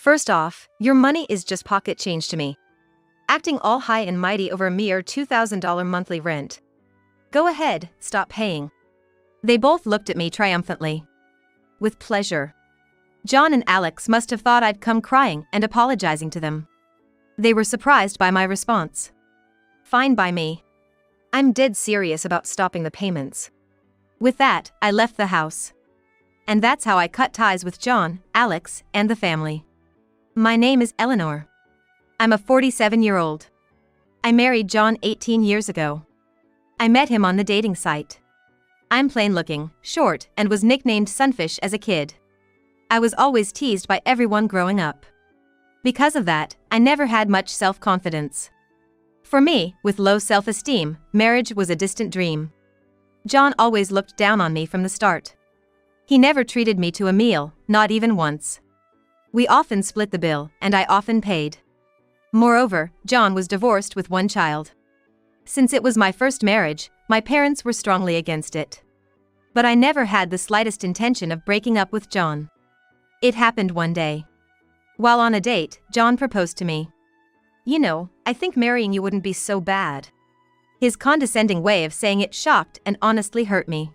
First off, your money is just pocket change to me. Acting all high and mighty over a mere $2,000 monthly rent. Go ahead, stop paying. They both looked at me triumphantly. With pleasure. John and Alex must have thought I'd come crying and apologizing to them. They were surprised by my response. Fine by me. I'm dead serious about stopping the payments. With that, I left the house. And that's how I cut ties with John, Alex, and the family. My name is Eleanor. I'm a 47-year-old. I married John 18 years ago. I met him on the dating site. I'm plain-looking, short, and was nicknamed Sunfish as a kid. I was always teased by everyone growing up. Because of that, I never had much self-confidence. For me, with low self-esteem, marriage was a distant dream. John always looked down on me from the start. He never treated me to a meal, not even once. We often split the bill, and I often paid. Moreover, John was divorced with one child. Since it was my first marriage, my parents were strongly against it. But I never had the slightest intention of breaking up with John. It happened one day. While on a date, John proposed to me. You know, I think marrying you wouldn't be so bad. His condescending way of saying it shocked and honestly hurt me.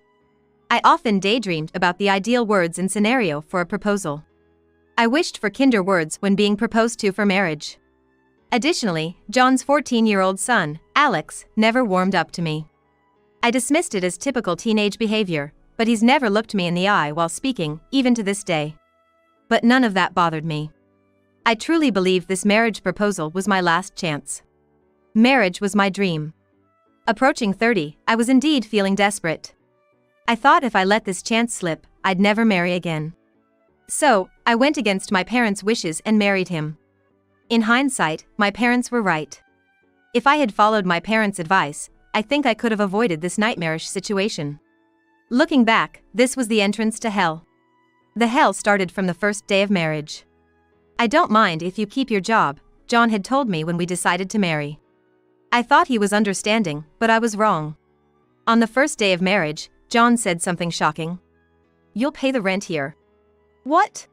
I often daydreamed about the ideal words and scenario for a proposal. I wished for kinder words when being proposed to for marriage. Additionally, John's 14-year-old son, Alex, never warmed up to me. I dismissed it as typical teenage behavior, but he's never looked me in the eye while speaking, even to this day. But none of that bothered me. I truly believe this marriage proposal was my last chance. Marriage was my dream. Approaching 30, I was indeed feeling desperate. I thought if I let this chance slip, I'd never marry again. So, I went against my parents' wishes and married him. In hindsight, my parents were right. If I had followed my parents' advice, I think I could have avoided this nightmarish situation. Looking back, this was the entrance to hell. The hell started from the first day of marriage. I don't mind if you keep your job, John had told me when we decided to marry. I thought he was understanding, but I was wrong. On the first day of marriage, John said something shocking. You'll pay the rent here. What?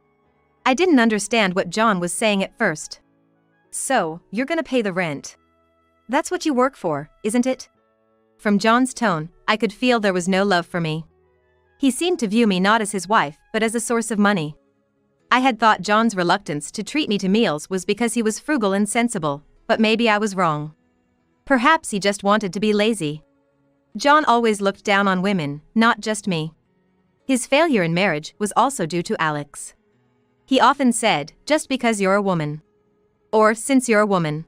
I didn't understand what John was saying at first. So, you're gonna pay the rent. That's what you work for, isn't it? From John's tone, I could feel there was no love for me. He seemed to view me not as his wife, but as a source of money. I had thought John's reluctance to treat me to meals was because he was frugal and sensible, but maybe I was wrong. Perhaps he just wanted to be lazy. John always looked down on women, not just me. His failure in marriage was also due to Alex. He often said, just because you're a woman. Or, since you're a woman.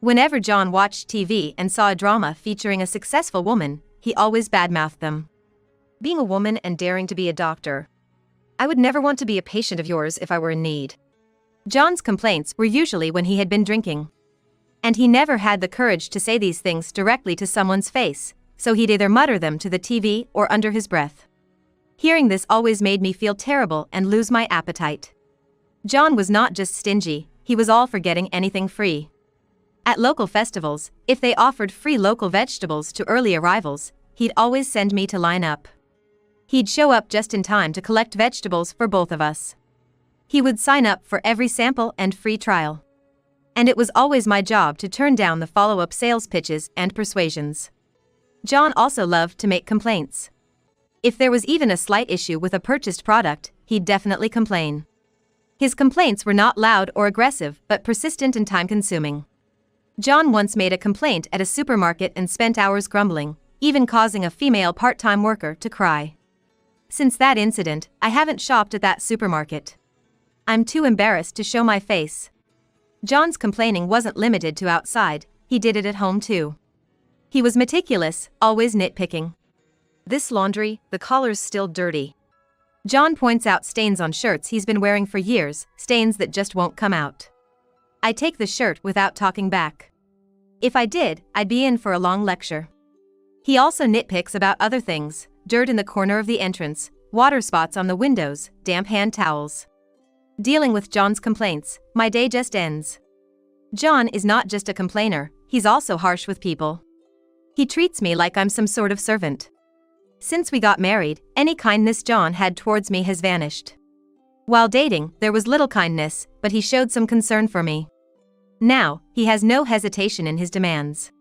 Whenever John watched TV and saw a drama featuring a successful woman, he always badmouthed them. Being a woman and daring to be a doctor. I would never want to be a patient of yours if I were in need. John's complaints were usually when he had been drinking. And he never had the courage to say these things directly to someone's face, so he'd either mutter them to the TV or under his breath. Hearing this always made me feel terrible and lose my appetite. John was not just stingy, he was all for getting anything free. At local festivals, if they offered free local vegetables to early arrivals, he'd always send me to line up. He'd show up just in time to collect vegetables for both of us. He would sign up for every sample and free trial. And it was always my job to turn down the follow-up sales pitches and persuasions. John also loved to make complaints. If there was even a slight issue with a purchased product, he'd definitely complain. His complaints were not loud or aggressive, but persistent and time-consuming. John once made a complaint at a supermarket and spent hours grumbling, even causing a female part-time worker to cry. Since that incident, I haven't shopped at that supermarket. I'm too embarrassed to show my face. John's complaining wasn't limited to outside, he did it at home too. He was meticulous, always nitpicking. This laundry, the collar's still dirty. John points out stains on shirts he's been wearing for years, stains that just won't come out. I take the shirt without talking back. If I did, I'd be in for a long lecture. He also nitpicks about other things, dirt in the corner of the entrance, water spots on the windows, damp hand towels. Dealing with John's complaints, my day just ends. John is not just a complainer, he's also harsh with people. He treats me like I'm some sort of servant. Since we got married, any kindness John had towards me has vanished. While dating, there was little kindness, but he showed some concern for me. Now, he has no hesitation in his demands.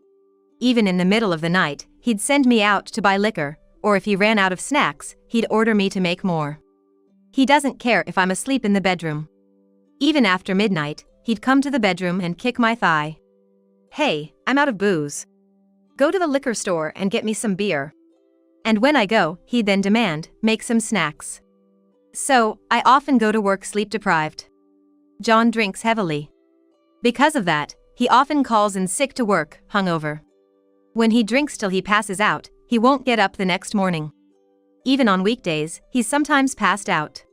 Even in the middle of the night, he'd send me out to buy liquor, or if he ran out of snacks, he'd order me to make more. He doesn't care if I'm asleep in the bedroom. Even after midnight, he'd come to the bedroom and kick my thigh. "Hey, I'm out of booze. Go to the liquor store and get me some beer." And when I go, he'd then demand, "Make some snacks." So, I often go to work sleep-deprived. John drinks heavily. Because of that, he often calls in sick to work, hungover. When he drinks till he passes out, he won't get up the next morning. Even on weekdays, he's sometimes passed out.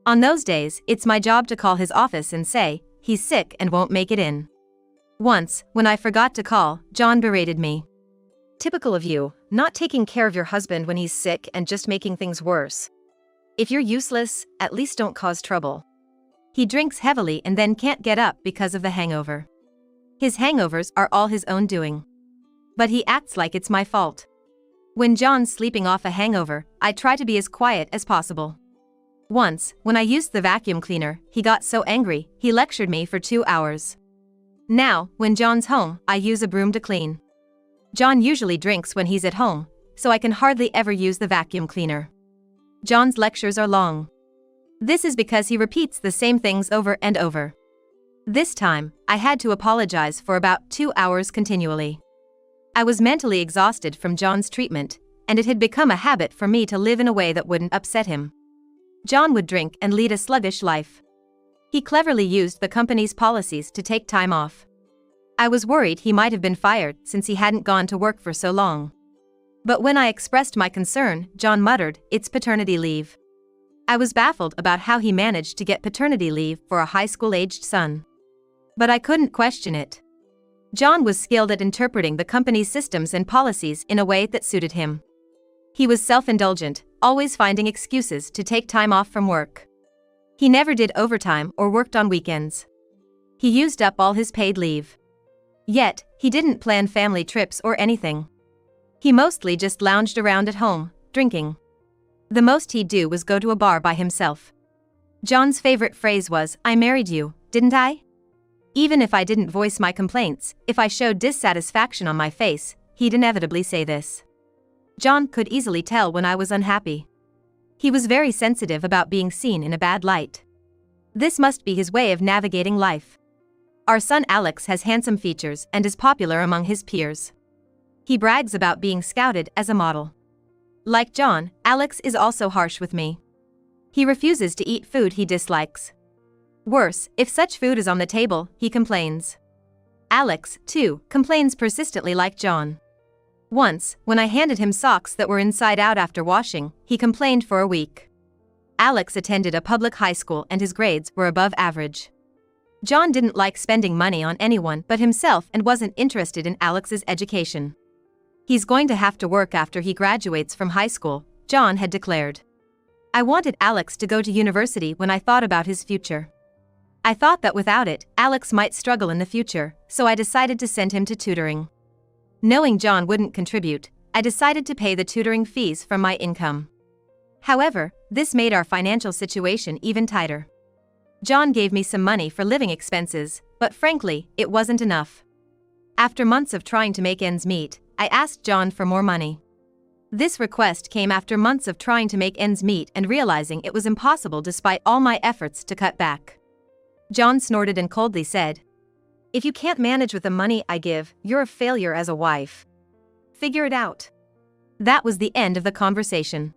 On those days, it's my job to call his office and say, he's sick and won't make it in. Once, when I forgot to call, John berated me. "Typical of you, not taking care of your husband when he's sick and just making things worse. If you're useless, at least don't cause trouble." He drinks heavily and then can't get up because of the hangover. His hangovers are all his own doing. But he acts like it's my fault. When John's sleeping off a hangover, I try to be as quiet as possible. Once, when I used the vacuum cleaner, he got so angry, he lectured me for 2 hours. Now, when John's home, I use a broom to clean. John usually drinks when he's at home, so I can hardly ever use the vacuum cleaner. John's lectures are long. This is because he repeats the same things over and over. This time, I had to apologize for about 2 hours continually. I was mentally exhausted from John's treatment, and it had become a habit for me to live in a way that wouldn't upset him. John would drink and lead a sluggish life. He cleverly used the company's policies to take time off. I was worried he might have been fired since he hadn't gone to work for so long. But when I expressed my concern, John muttered, "It's paternity leave." I was baffled about how he managed to get paternity leave for a high school-aged son. But I couldn't question it. John was skilled at interpreting the company's systems and policies in a way that suited him. He was self-indulgent, always finding excuses to take time off from work. He never did overtime or worked on weekends. He used up all his paid leave. Yet, he didn't plan family trips or anything. He mostly just lounged around at home, drinking. The most he'd do was go to a bar by himself. John's favorite phrase was, "I married you, didn't I?" Even if I didn't voice my complaints, if I showed dissatisfaction on my face, he'd inevitably say this. John could easily tell when I was unhappy. He was very sensitive about being seen in a bad light. This must be his way of navigating life. Our son Alex has handsome features and is popular among his peers. He brags about being scouted as a model. Like John, Alex is also harsh with me. He refuses to eat food he dislikes. Worse, if such food is on the table, he complains. Alex, too, complains persistently like John. Once, when I handed him socks that were inside out after washing, he complained for a week. Alex attended a public high school and his grades were above average. John didn't like spending money on anyone but himself and wasn't interested in Alex's education. He's going to have to work after he graduates from high school, John had declared. I wanted Alex to go to university when I thought about his future. I thought that without it, Alex might struggle in the future, so I decided to send him to tutoring. Knowing John wouldn't contribute, I decided to pay the tutoring fees from my income. However, this made our financial situation even tighter. John gave me some money for living expenses, but frankly, it wasn't enough. After months of trying to make ends meet, I asked John for more money. This request came after months of trying to make ends meet and realizing it was impossible despite all my efforts to cut back. John snorted and coldly said, "If you can't manage with the money I give, you're a failure as a wife. Figure it out." That was the end of the conversation.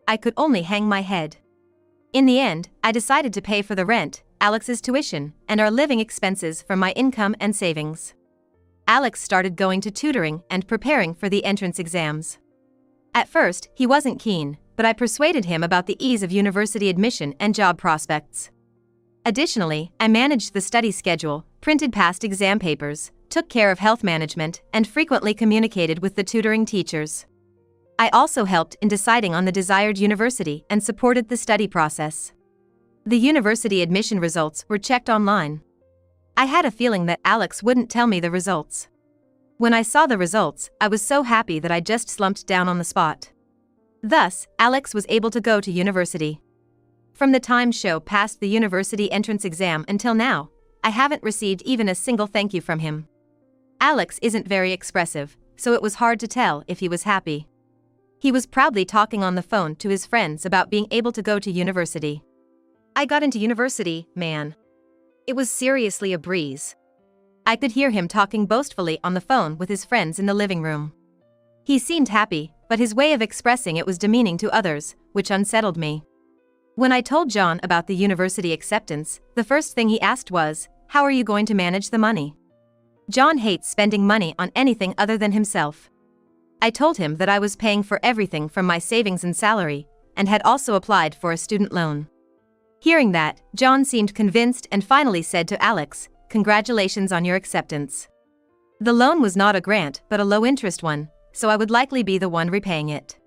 I could only hang my head. In the end, I decided to pay for the rent, Alex's tuition, and our living expenses from my income and savings. Alex started going to tutoring and preparing for the entrance exams. At first, he wasn't keen, but I persuaded him about the ease of university admission and job prospects. Additionally, I managed the study schedule, printed past exam papers, took care of health management, and frequently communicated with the tutoring teachers. I also helped in deciding on the desired university and supported the study process. The university admission results were checked online. I had a feeling that Alex wouldn't tell me the results. When I saw the results, I was so happy that I just slumped down on the spot. Thus, Alex was able to go to university. From the time show passed the university entrance exam until now, I haven't received even a single thank you from him. Alex isn't very expressive, so it was hard to tell if he was happy. He was proudly talking on the phone to his friends about being able to go to university. I got into university, man. It was seriously a breeze. I could hear him talking boastfully on the phone with his friends in the living room. He seemed happy, but his way of expressing it was demeaning to others, which unsettled me. When I told John about the university acceptance, the first thing he asked was, "How are you going to manage the money?" John hates spending money on anything other than himself. I told him that I was paying for everything from my savings and salary, and had also applied for a student loan. Hearing that, John seemed convinced and finally said to Alex, "Congratulations on your acceptance." The loan was not a grant but a low-interest one, so I would likely be the one repaying it.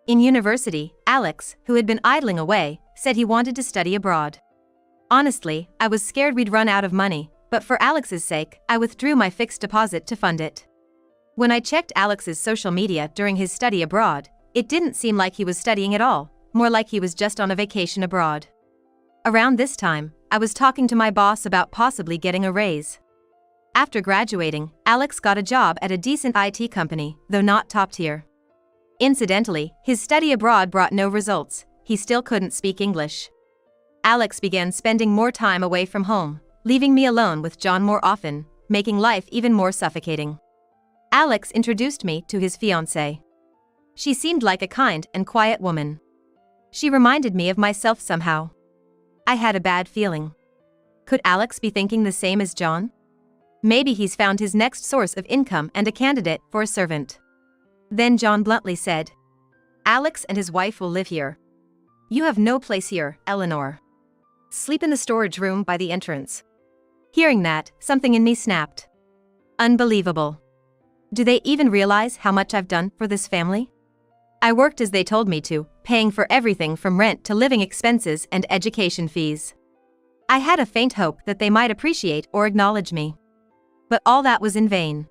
In university, Alex, who had been idling away, said he wanted to study abroad. Honestly, I was scared we'd run out of money, but for Alex's sake, I withdrew my fixed deposit to fund it. When I checked Alex's social media during his study abroad, it didn't seem like he was studying at all, more like he was just on a vacation abroad. Around this time, I was talking to my boss about possibly getting a raise. After graduating, Alex got a job at a decent IT company, though not top tier. Incidentally, his study abroad brought no results, he still couldn't speak English. Alex began spending more time away from home, leaving me alone with John more often, making life even more suffocating. Alex introduced me to his fiancée. She seemed like a kind and quiet woman. She reminded me of myself somehow. I had a bad feeling. Could Alex be thinking the same as John? Maybe he's found his next source of income and a candidate for a servant. Then John bluntly said, "Alex and his wife will live here. You have no place here, Eleanor. Sleep in the storage room by the entrance." Hearing that, something in me snapped. Unbelievable. Do they even realize how much I've done for this family? I worked as they told me to, paying for everything from rent to living expenses and education fees. I had a faint hope that they might appreciate or acknowledge me. But all that was in vain.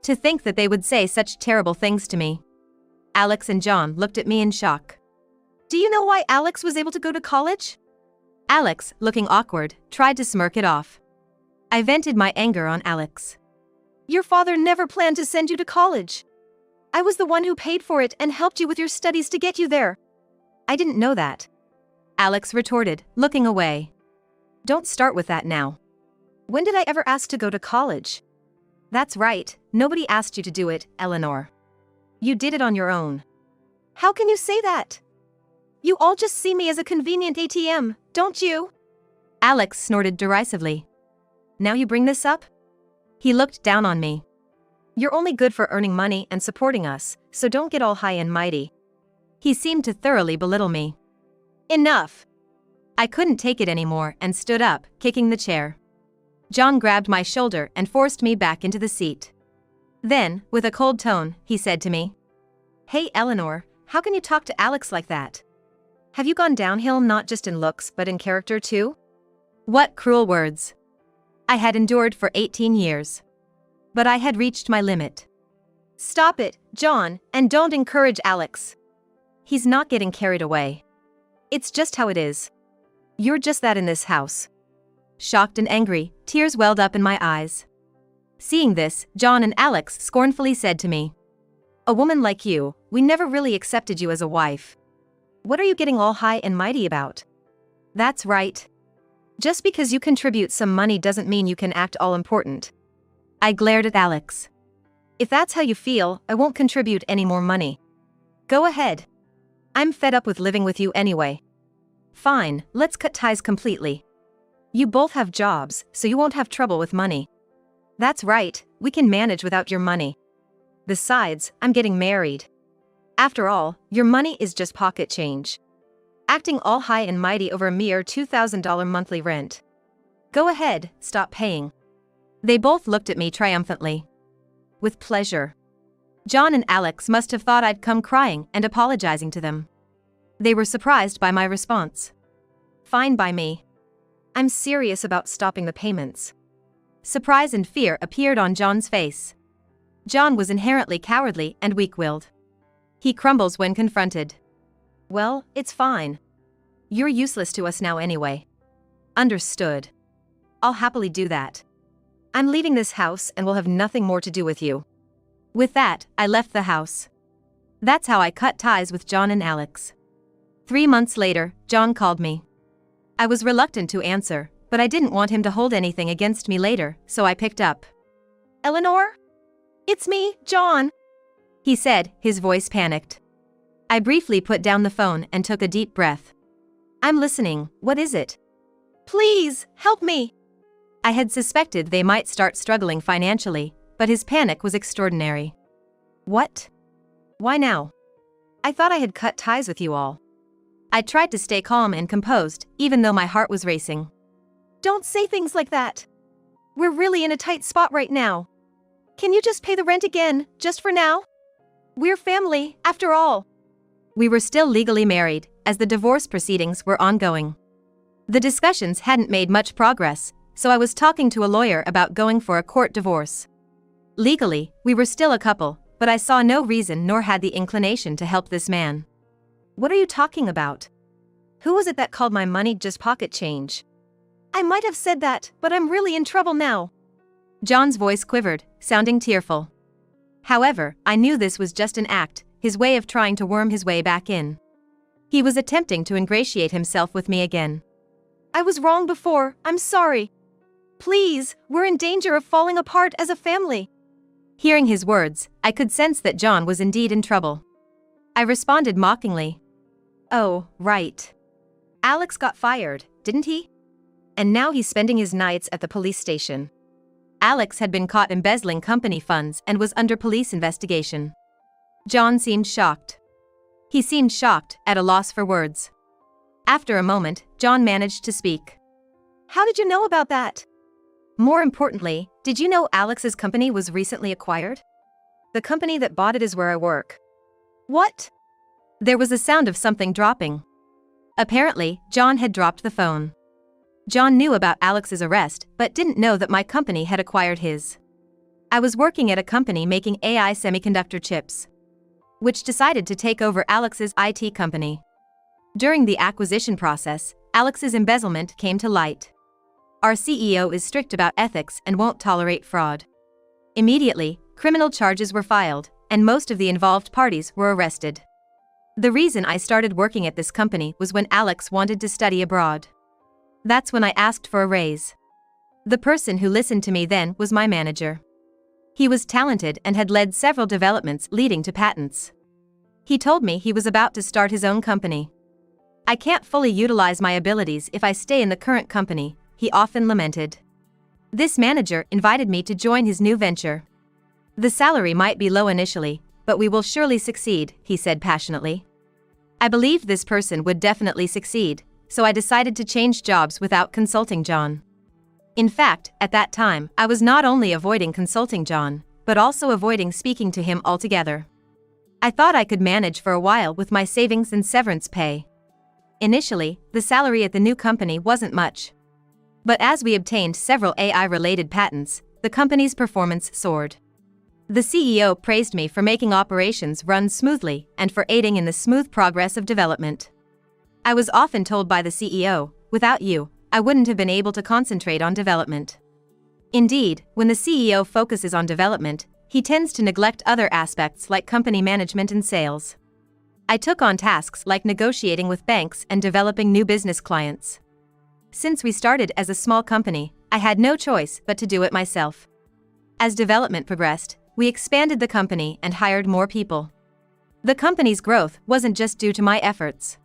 To think that they would say such terrible things to me. Alex and John looked at me in shock. "Do you know why Alex was able to go to college?" Alex, looking awkward, tried to smirk it off. I vented my anger on Alex. "Your father never planned to send you to college. I was the one who paid for it and helped you with your studies to get you there." "I didn't know that," Alex retorted, looking away. "Don't start with that now. When did I ever ask to go to college?" "That's right, nobody asked you to do it, Eleanor. You did it on your own." "How can you say that? You all just see me as a convenient ATM, don't you?" Alex snorted derisively. "Now you bring this up?" He looked down on me. "You're only good for earning money and supporting us, so don't get all high and mighty." He seemed to thoroughly belittle me. "Enough." I couldn't take it anymore and stood up, kicking the chair. John grabbed my shoulder and forced me back into the seat. Then, with a cold tone, he said to me, "Hey Eleanor, how can you talk to Alex like that? Have you gone downhill not just in looks but in character too?" What cruel words. I had endured for 18 years. But I had reached my limit. "Stop it, John, and don't encourage Alex. He's not getting carried away. It's just how it is. You're just that in this house." Shocked and angry, tears welled up in my eyes. Seeing this, John and Alex scornfully said to me, "A woman like you, we never really accepted you as a wife. What are you getting all high and mighty about?" "That's right. Just because you contribute some money doesn't mean you can act all important." I glared at Alex. "If that's how you feel, I won't contribute any more money. Go ahead. I'm fed up with living with you anyway." "Fine, let's cut ties completely. You both have jobs, so you won't have trouble with money." "That's right, we can manage without your money. Besides, I'm getting married. After all, your money is just pocket change. Acting all high and mighty over a mere $2,000 monthly rent. Go ahead, stop paying." They both looked at me triumphantly. With pleasure. John and Alex must have thought I'd come crying and apologizing to them. They were surprised by my response. Fine by me. I'm serious about stopping the payments. Surprise and fear appeared on John's face. John was inherently cowardly and weak-willed. He crumbles when confronted. "Well, it's fine. You're useless to us now anyway. Understood. I'll happily do that. I'm leaving this house and will have nothing more to do with you. With that, I left the house. That's how I cut ties with John and Alex. 3 months later, John called me. I was reluctant to answer, but I didn't want him to hold anything against me later, so I picked up. Eleanor? It's me, John, he said, his voice panicked. I briefly put down the phone and took a deep breath. I'm listening, what is it? Please, help me. I had suspected they might start struggling financially, but his panic was extraordinary. What? Why now? I thought I had cut ties with you all. I tried to stay calm and composed, even though my heart was racing. Don't say things like that. We're really in a tight spot right now. Can you just pay the rent again, just for now? We're family, after all. We were still legally married, as the divorce proceedings were ongoing. The discussions hadn't made much progress, so I was talking to a lawyer about going for a court divorce. Legally, we were still a couple, but I saw no reason nor had the inclination to help this man. What are you talking about? Who was it that called my money just pocket change? I might have said that, but I'm really in trouble now. John's voice quivered, sounding tearful. However, I knew this was just an act, his way of trying to worm his way back in. He was attempting to ingratiate himself with me again. I was wrong before, I'm sorry. Please, we're in danger of falling apart as a family. Hearing his words, I could sense that John was indeed in trouble. I responded mockingly. Oh, right. Alex got fired, didn't he? And now he's spending his nights at the police station. Alex had been caught embezzling company funds and was under police investigation. John seemed shocked. He seemed shocked, at a loss for words. After a moment, John managed to speak. How did you know about that? More importantly, did you know Alex's company was recently acquired? The company that bought it is where I work. What? There was a sound of something dropping. Apparently, John had dropped the phone. John knew about Alex's arrest, but didn't know that my company had acquired his. I was working at a company making AI semiconductor chips, which decided to take over Alex's IT company. During the acquisition process, Alex's embezzlement came to light. Our CEO is strict about ethics and won't tolerate fraud. Immediately, criminal charges were filed, and most of the involved parties were arrested. The reason I started working at this company was when Alex wanted to study abroad. That's when I asked for a raise. The person who listened to me then was my manager. He was talented and had led several developments leading to patents. He told me he was about to start his own company. I can't fully utilize my abilities if I stay in the current company, he often lamented. This manager invited me to join his new venture. The salary might be low initially, but we will surely succeed, he said passionately. I believed this person would definitely succeed, so I decided to change jobs without consulting John. In fact, at that time, I was not only avoiding consulting John, but also avoiding speaking to him altogether. I thought I could manage for a while with my savings and severance pay. Initially, the salary at the new company wasn't much. But as we obtained several AI-related patents, the company's performance soared. The CEO praised me for making operations run smoothly and for aiding in the smooth progress of development. I was often told by the CEO, without you, I wouldn't have been able to concentrate on development. Indeed, when the CEO focuses on development, he tends to neglect other aspects like company management and sales. I took on tasks like negotiating with banks and developing new business clients. Since we started as a small company, I had no choice but to do it myself. As development progressed, we expanded the company and hired more people. The company's growth wasn't just due to my efforts.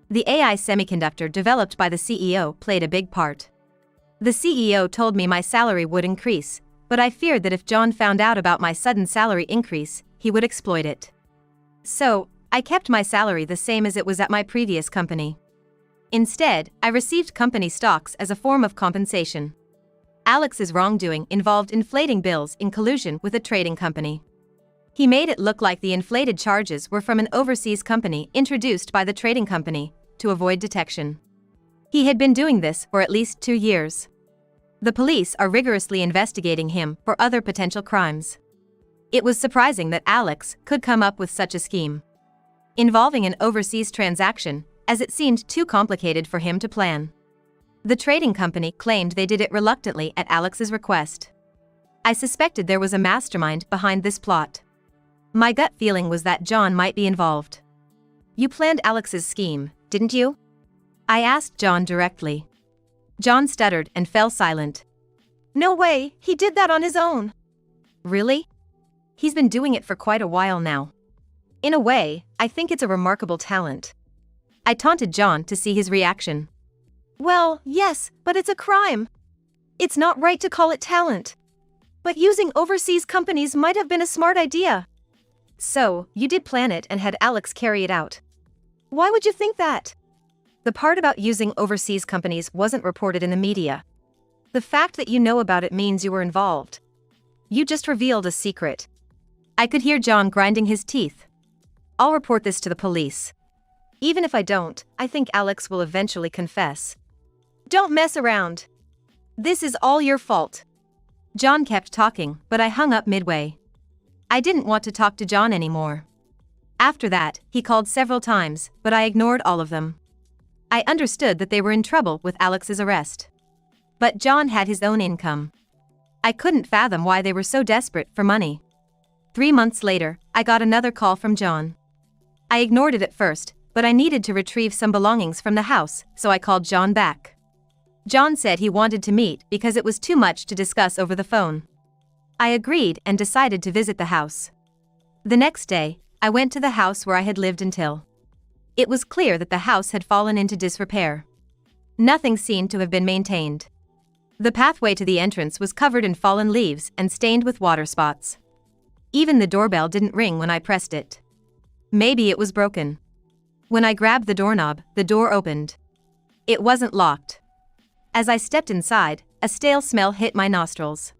The AI semiconductor developed by the CEO played a big part. The CEO told me my salary would increase, but I feared that if John found out about my sudden salary increase, he would exploit it. So, I kept my salary the same as it was at my previous company. Instead, I received company stocks as a form of compensation. Alex's wrongdoing involved inflating bills in collusion with a trading company. He made it look like the inflated charges were from an overseas company introduced by the trading company to avoid detection. He had been doing this for at least 2 years. The police are rigorously investigating him for other potential crimes. It was surprising that Alex could come up with such a scheme. Involving an overseas transaction, as it seemed too complicated for him to plan. The trading company claimed they did it reluctantly at Alex's request. I suspected there was a mastermind behind this plot. My gut feeling was that John might be involved. You planned Alex's scheme, didn't you? I asked John directly. John stuttered and fell silent. No way, he did that on his own. Really? He's been doing it for quite a while now. In a way, I think it's a remarkable talent. I taunted John to see his reaction. Well, yes, but it's a crime. It's not right to call it talent. But using overseas companies might have been a smart idea. So, you did plan it and had Alex carry it out. Why would you think that? The part about using overseas companies wasn't reported in the media. The fact that you know about it means you were involved. You just revealed a secret. I could hear John grinding his teeth. I'll report this to the police. Even if I don't, I think Alex will eventually confess. Don't mess around. This is all your fault. John kept talking, but I hung up midway. I didn't want to talk to John anymore. After that, he called several times, but I ignored all of them. I understood that they were in trouble with Alex's arrest. But John had his own income. I couldn't fathom why they were so desperate for money. 3 months later, I got another call from John. I ignored it at first, but I needed to retrieve some belongings from the house, so I called John back. John said he wanted to meet because it was too much to discuss over the phone. I agreed and decided to visit the house. The next day, I went to the house where I had lived until. It was clear that the house had fallen into disrepair. Nothing seemed to have been maintained. The pathway to the entrance was covered in fallen leaves and stained with water spots. Even the doorbell didn't ring when I pressed it. Maybe it was broken. When I grabbed the doorknob, the door opened. It wasn't locked. As I stepped inside, a stale smell hit my nostrils.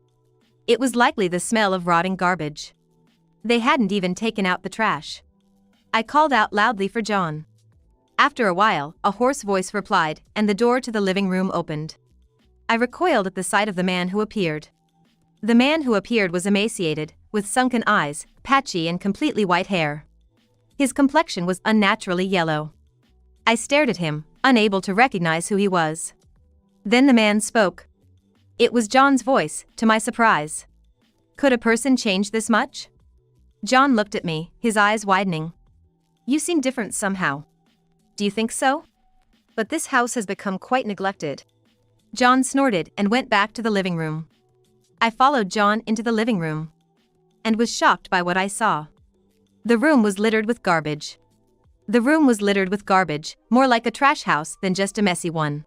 It was likely the smell of rotting garbage. They hadn't even taken out the trash. I called out loudly for John. After a while, a hoarse voice replied, and the door to the living room opened. I recoiled at the sight of the man who appeared. The man who appeared was emaciated, with sunken eyes, patchy and completely white hair. His complexion was unnaturally yellow. I stared at him, unable to recognize who he was. Then the man spoke. It was John's voice, to my surprise. Could a person change this much? John looked at me, his eyes widening. You seem different somehow. Do you think so? But this house has become quite neglected. John snorted and went back to the living room. I followed John into the living room and was shocked by what I saw. The room was littered with garbage. The room was littered with garbage, more like a trash house than just a messy one.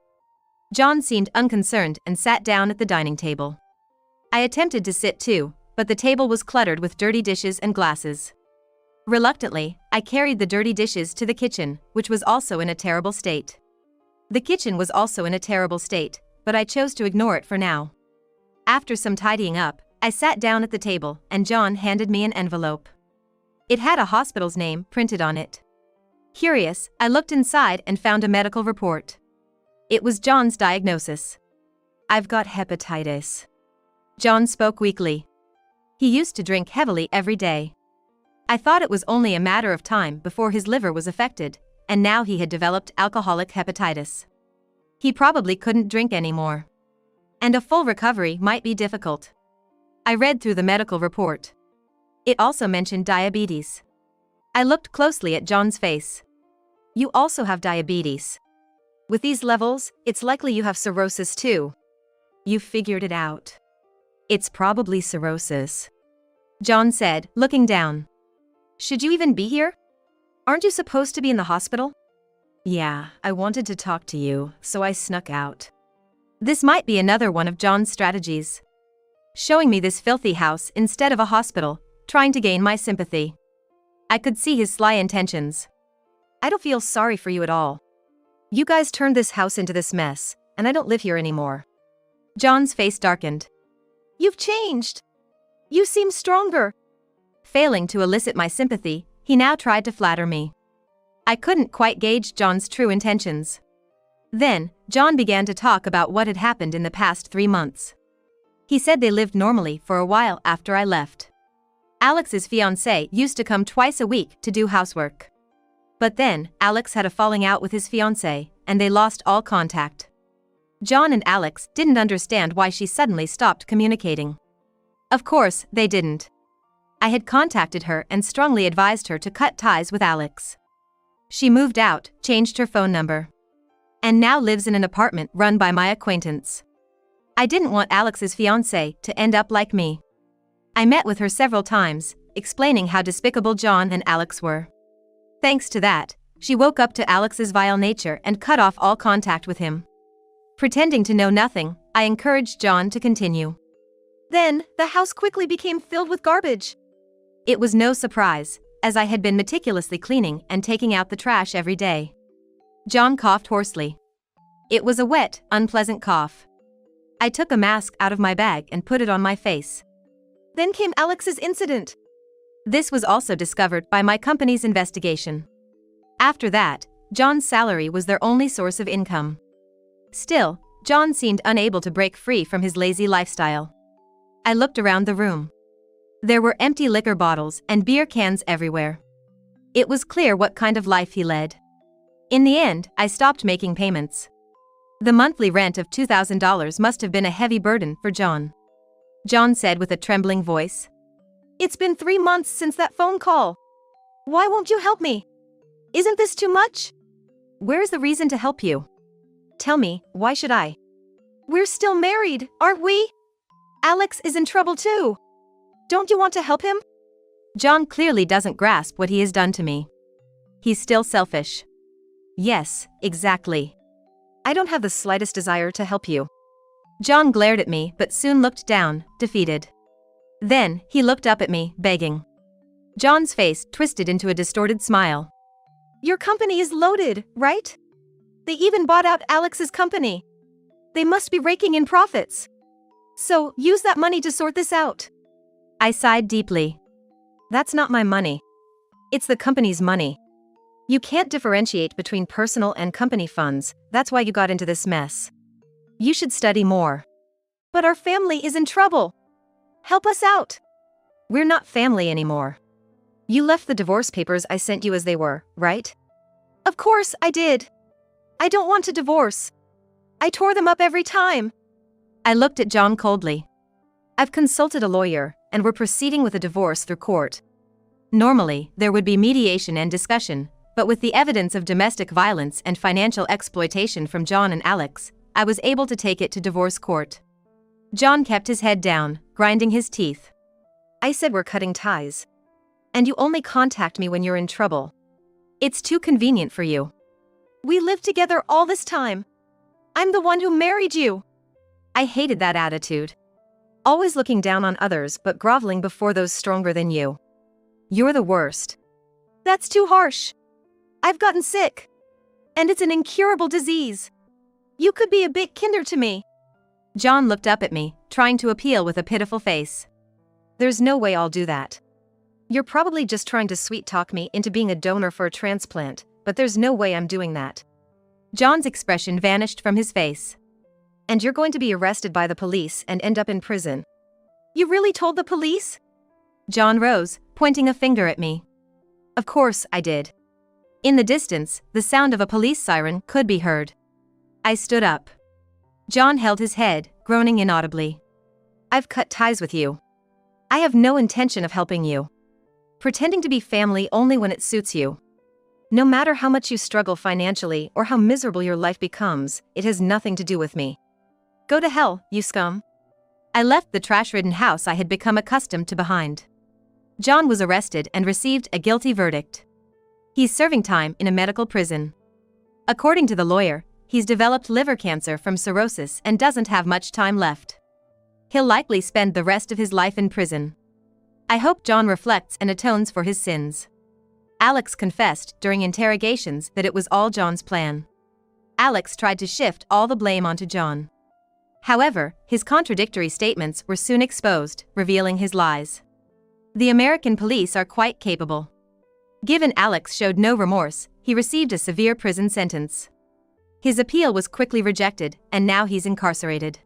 John seemed unconcerned and sat down at the dining table. I attempted to sit too, but the table was cluttered with dirty dishes and glasses. Reluctantly, I carried the dirty dishes to the kitchen, which was also in a terrible state. The kitchen was also in a terrible state, but I chose to ignore it for now. After some tidying up, I sat down at the table, and John handed me an envelope. It had a hospital's name printed on it. Curious, I looked inside and found a medical report. It was John's diagnosis. I've got hepatitis. John spoke weakly. He used to drink heavily every day. I thought it was only a matter of time before his liver was affected, and now he had developed alcoholic hepatitis. He probably couldn't drink anymore. And a full recovery might be difficult. I read through the medical report. It also mentioned diabetes. I looked closely at John's face. You also have diabetes. With these levels, it's likely you have cirrhosis too. You figured it out. It's probably cirrhosis. John said, looking down. Should you even be here? Aren't you supposed to be in the hospital? Yeah, I wanted to talk to you, so I snuck out. This might be another one of John's strategies. Showing me this filthy house instead of a hospital, trying to gain my sympathy. I could see his sly intentions. I don't feel sorry for you at all. You guys turned this house into this mess, and I don't live here anymore. John's face darkened. You've changed. You seem stronger. Failing to elicit my sympathy, he now tried to flatter me. I couldn't quite gauge John's true intentions. Then, John began to talk about what had happened in the past 3 months. He said they lived normally for a while after I left. Alex's fiancée used to come twice a week to do housework. But then, Alex had a falling out with his fiancée, and they lost all contact. John and Alex didn't understand why she suddenly stopped communicating. Of course, they didn't. I had contacted her and strongly advised her to cut ties with Alex. She moved out, changed her phone number, and now lives in an apartment run by my acquaintance. I didn't want Alex's fiancé to end up like me. I met with her several times, explaining how despicable John and Alex were. Thanks to that, she woke up to Alex's vile nature and cut off all contact with him. Pretending to know nothing, I encouraged John to continue. Then, the house quickly became filled with garbage. It was no surprise, as I had been meticulously cleaning and taking out the trash every day. John coughed hoarsely. It was a wet, unpleasant cough. I took a mask out of my bag and put it on my face. Then came Alex's incident. This was also discovered by my company's investigation. After that, John's salary was their only source of income. Still, John seemed unable to break free from his lazy lifestyle. I looked around the room. There were empty liquor bottles and beer cans everywhere. It was clear what kind of life he led. In the end, I stopped making payments. The monthly rent of $2,000 must have been a heavy burden for John. John said with a trembling voice. It's been 3 months since that phone call. Why won't you help me? Isn't this too much? Where's the reason to help you? Tell me, why should I? We're still married, aren't we? Alex is in trouble too. Don't you want to help him? John clearly doesn't grasp what he has done to me. He's still selfish. Yes, exactly. I don't have the slightest desire to help you. John glared at me but soon looked down, defeated. Then, he looked up at me, begging. John's face twisted into a distorted smile. Your company is loaded, right? They even bought out Alex's company. They must be raking in profits. So, use that money to sort this out. I sighed deeply. That's not my money. It's the company's money. You can't differentiate between personal and company funds, that's why you got into this mess. You should study more. But our family is in trouble. Help us out. We're not family anymore. You left the divorce papers I sent you as they were, right? Of course I did. I don't want to divorce. I tore them up every time. I looked at John coldly. I've consulted a lawyer, and we're proceeding with a divorce through court. Normally, there would be mediation and discussion, but with the evidence of domestic violence and financial exploitation from John and Alex, I was able to take it to divorce court. John kept his head down, grinding his teeth. I said we're cutting ties. And you only contact me when you're in trouble. It's too convenient for you. We lived together all this time. I'm the one who married you. I hated that attitude. Always looking down on others but groveling before those stronger than you. You're the worst. That's too harsh. I've gotten sick. And it's an incurable disease. You could be a bit kinder to me. John looked up at me, trying to appeal with a pitiful face. There's no way I'll do that. You're probably just trying to sweet-talk me into being a donor for a transplant, but there's no way I'm doing that. John's expression vanished from his face. And you're going to be arrested by the police and end up in prison. You really told the police? John rose, pointing a finger at me. Of course I did. In the distance, the sound of a police siren could be heard. I stood up. John held his head, groaning inaudibly. I've cut ties with you. I have no intention of helping you. Pretending to be family only when it suits you. No matter how much you struggle financially or how miserable your life becomes, it has nothing to do with me. Go to hell, you scum. I left the trash-ridden house I had become accustomed to behind. John was arrested and received a guilty verdict. He's serving time in a medical prison. According to the lawyer, he's developed liver cancer from cirrhosis and doesn't have much time left. He'll likely spend the rest of his life in prison. I hope John reflects and atones for his sins. Alex confessed during interrogations that it was all John's plan. Alex tried to shift all the blame onto John. However, his contradictory statements were soon exposed, revealing his lies. The American police are quite capable. Given Alex showed no remorse, he received a severe prison sentence. His appeal was quickly rejected, and now he's incarcerated.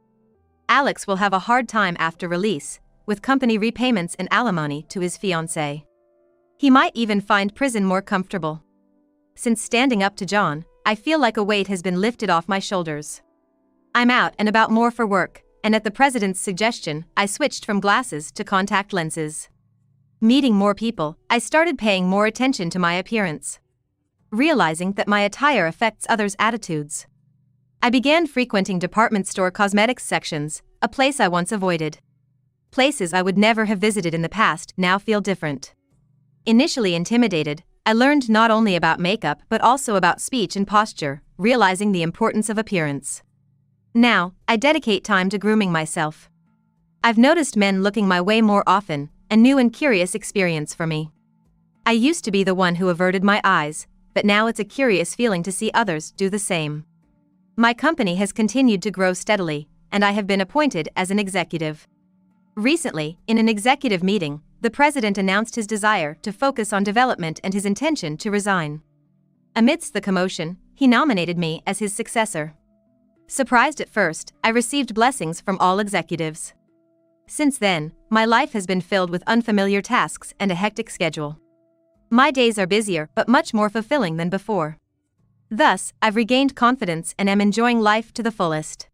Alex will have a hard time after release, with company repayments and alimony to his fiancée. He might even find prison more comfortable. Since standing up to John, I feel like a weight has been lifted off my shoulders. I'm out and about more for work, and at the president's suggestion, I switched from glasses to contact lenses. Meeting more people, I started paying more attention to my appearance. Realizing that my attire affects others' attitudes, I began frequenting department store cosmetics sections, a place I once avoided. Places I would never have visited in the past now feel different. Initially intimidated, I learned not only about makeup but also about speech and posture, realizing the importance of appearance. Now, I dedicate time to grooming myself. I've noticed men looking my way more often, a new and curious experience for me. I used to be the one who averted my eyes, but now it's a curious feeling to see others do the same. My company has continued to grow steadily, and I have been appointed as an executive. Recently, in an executive meeting, the president announced his desire to focus on development and his intention to resign. Amidst the commotion, he nominated me as his successor. Surprised at first, I received blessings from all executives. Since then, my life has been filled with unfamiliar tasks and a hectic schedule. My days are busier but much more fulfilling than before. Thus, I've regained confidence and am enjoying life to the fullest.